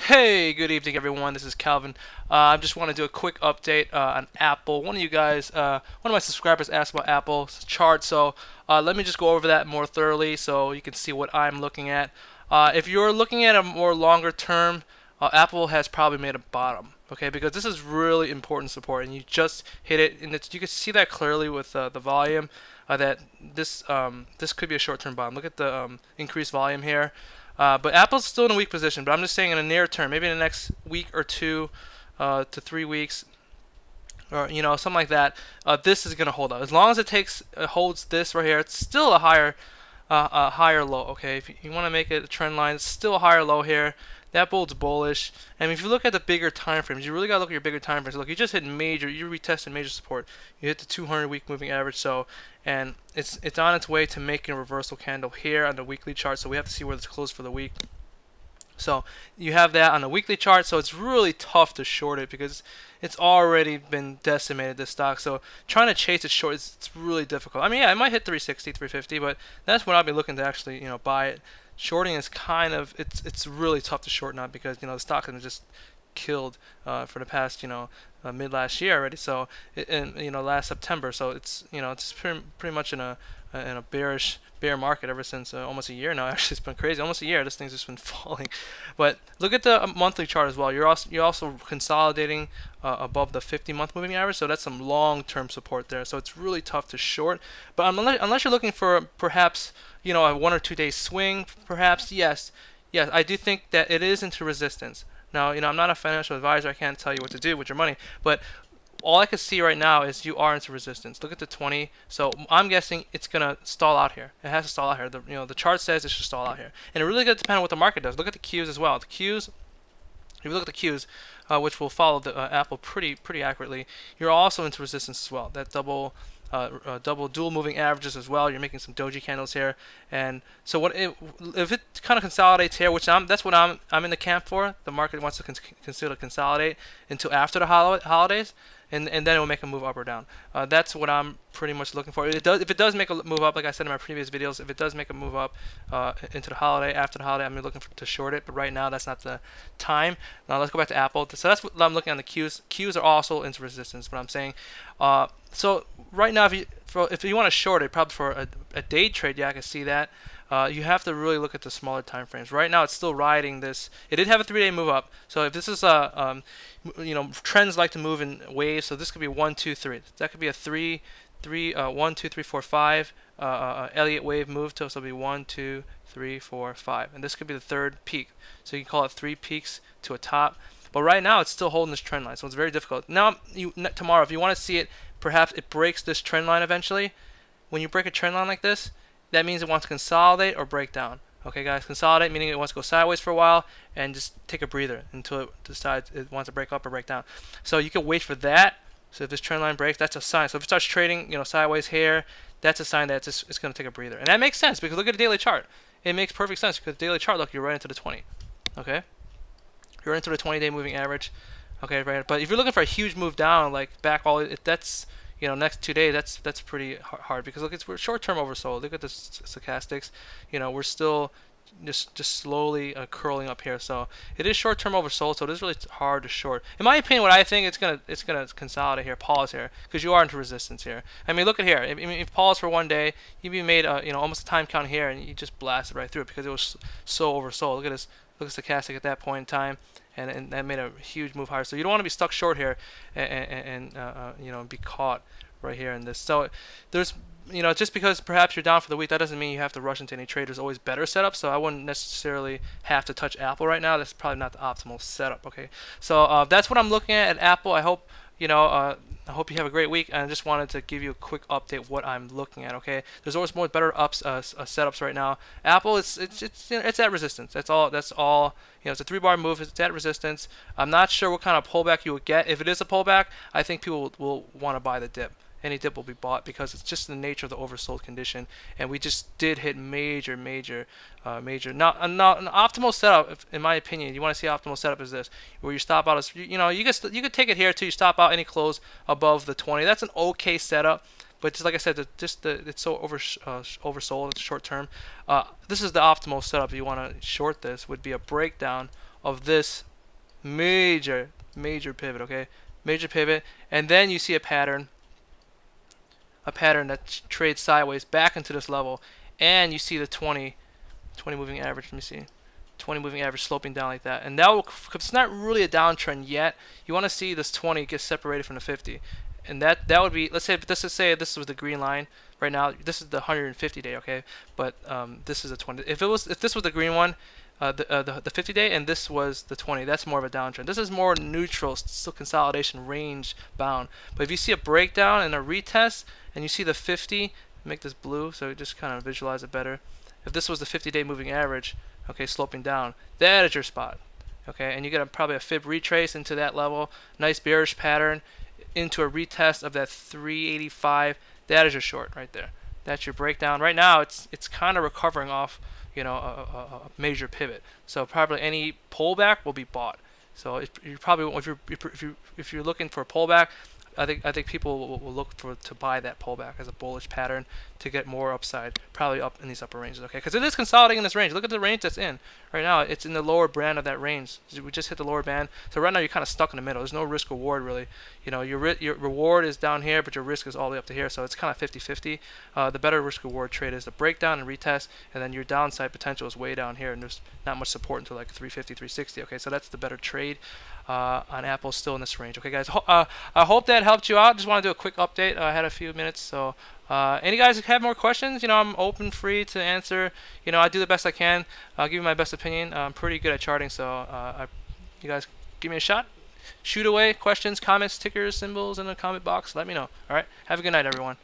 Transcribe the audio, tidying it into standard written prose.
Hey, good evening, everyone. This is Calvin. I just want to do a quick update on Apple. One of you guys, one of my subscribers asked about Apple's chart, so let me just go over that more thoroughly so you can see what I'm looking at. If you're looking at a more longer term, Apple has probably made a bottom, okay? Because this is really important support, and you just hit it, and you can see that clearly with the volume. That this could be a short-term bottom. Look at the increased volume here. But Apple's still in a weak position. But I'm just saying in the near term, maybe in the next week or two to 3 weeks, or something like that, this is gonna hold up. As long as it holds this right here, it's still a higher low. Okay, if you want to make it a trend line, it's still a higher low here. That bodes bullish. And if you look at the bigger time frames, you really gotta look at your bigger time frames. Look, you just hit you retested major support. You hit the 200-week moving average. And it's on its way to making a reversal candle here on the weekly chart. So we have to see where it's closed for the week. So you have that on the weekly chart. So it's really tough to short it because it's already been decimated, this stock. So trying to chase it short, it's really difficult. I mean, yeah, it might hit 360, 350, but that's when I'll be looking to actually buy it. Shorting is kind of it's really tough to short now because the stock has been just killed for the past mid last year already. So last September. So it's pretty much in a bear market ever since almost a year now. Actually, it's been crazy. Almost a year. This thing's just been falling. But look at the monthly chart as well. You're also consolidating above the 50-month moving average. So that's some long-term support there. So it's really tough to short. But unless you're looking for perhaps a 1 or 2 day swing, perhaps yes, I do think that it is into resistance. Now, I'm not a financial advisor. I can't tell you what to do with your money, but all I can see right now is you are into resistance. Look at the 20. So I'm guessing it's gonna stall out here. It has to stall out here. The chart says it should stall out here, and it really gonna depend on what the market does. Look at the Qs as well. The Qs, if you look at the Qs, which will follow the Apple pretty accurately, you're also into resistance as well. That double dual moving averages as well. You're making some doji candles here, and so if it kind of consolidates here, which that's what I'm in the camp for. The market wants to consider consolidate until after the holidays. And then it will make a move up or down. That's what I'm pretty much looking for. If it does make a move up, like I said in my previous videos, if it does make a move up into the holiday, after the holiday, I'm looking to short it. But right now, that's not the time. Now let's go back to Apple. So that's what I'm looking at. The Qs. Qs are also into resistance. What I'm saying. So right now, if you want to short it, probably for a day trade, yeah, I can see that. You have to really look at the smaller time frames. Right now, it's still riding this. It did have a 3-day move up. So if this is trends like to move in waves. So this could be 1, 2, 3. That could be a 1, 2, 3, 4, 5 Elliott wave move. So it'll be 1, 2, 3, 4, 5, and this could be the third peak. So you can call it 3 peaks to a top. But right now, it's still holding this trend line, so it's very difficult. Now, tomorrow, if you want to see it, perhaps it breaks this trend line eventually. When you break a trend line like this, that means it wants to consolidate or break down. Okay, guys, consolidate meaning it wants to go sideways for a while and just take a breather until it decides it wants to break up or break down. So you can wait for that. So if this trend line breaks, that's a sign. So if it starts trading, sideways here, that's a sign that it's going to take a breather. And that makes sense because look at the daily chart. It makes perfect sense because the daily chart, look, you're right into the 20. Okay, you're right into the 20-day moving average. Okay, right. But if you're looking for a huge move down, like back that's next 2 days, that's pretty hard because look, we're short-term oversold. Look at the stochastics. We're still just slowly curling up here. So it is short-term oversold. So it is really hard to short. In my opinion, what I think it's gonna consolidate here, pause here, because you are into resistance here. I mean, look at here. If you pause for 1 day, you'd be made almost a time count here, and you just blasted right through it because it was so oversold. Look at this. Look at stochastic at that point in time. And that made a huge move higher. So you don't want to be stuck short here and be caught right here in this. So there's just because perhaps you're down for the week, that doesn't mean you have to rush into any trade. There's always better setups. So I wouldn't necessarily have to touch Apple right now. That's probably not the optimal setup. Okay, so that's what I'm looking at Apple. I hope I hope you have a great week, and I just wanted to give you a quick update of what I'm looking at. Okay, there's always more better setups right now. Apple, it's at resistance. That's all. It's a 3-bar move. It's at resistance. I'm not sure what kind of pullback you would get. If it is a pullback, I think people will want to buy the dip. Any dip will be bought because it's just the nature of the oversold condition, and we just did hit major. Now, an optimal setup, in my opinion, you want to see optimal setup is this, where you stop out as you could take it here till you stop out any close above the 20. That's an okay setup. But just like I said, it's so oversold. It's short term. This is the optimal setup. If you want to short this, would be a breakdown of this major pivot, okay, major pivot, and then you see a pattern that trades sideways back into this level, and you see the 20 moving average. Let me see, 20 moving average sloping down like that, and that will, it's not really a downtrend yet. You want to see this 20 get separated from the 50, and that would be, let's say this was the green line right now. This is the 150 day, okay, but this is a 20. If this was the green one, the 50 day, and this was the 20, that's more of a downtrend. This is more neutral, still consolidation, range bound. But if you see a breakdown and a retest, and you see the 50, make this blue so just kind of visualize it better. If this was the 50-day moving average, okay, sloping down, that is your spot, okay, and you get probably a fib retrace into that level, nice bearish pattern into a retest of that 385. That is your short right there. That's your breakdown. Right now, it's kind of recovering off, you know, a major pivot. So probably any pullback will be bought. So if you're looking for a pullback, I think people will look to buy that pullback as a bullish pattern to get more upside, probably up in these upper ranges, okay? Because it is consolidating in this range. Look at the range that's in right now. It's in the lower band of that range. We just hit the lower band, so right now you're kind of stuck in the middle. There's no risk reward really. You know, your reward is down here, but your risk is all the way up to here. So it's kind of 50-50. The better risk reward trade is the breakdown and retest, and then your downside potential is way down here, and there's not much support until like 350, 360. Okay, so that's the better trade. On Apple, still in this range. Okay, guys. I hope that helped you out. Just want to do a quick update. I had a few minutes, so any guys have more questions? You know, I'm open, free to answer. You know, I do the best I can. I'll give you my best opinion. I'm pretty good at charting, so you guys give me a shot. Shoot away questions, comments, tickers, symbols in the comment box. Let me know. All right. Have a good night, everyone.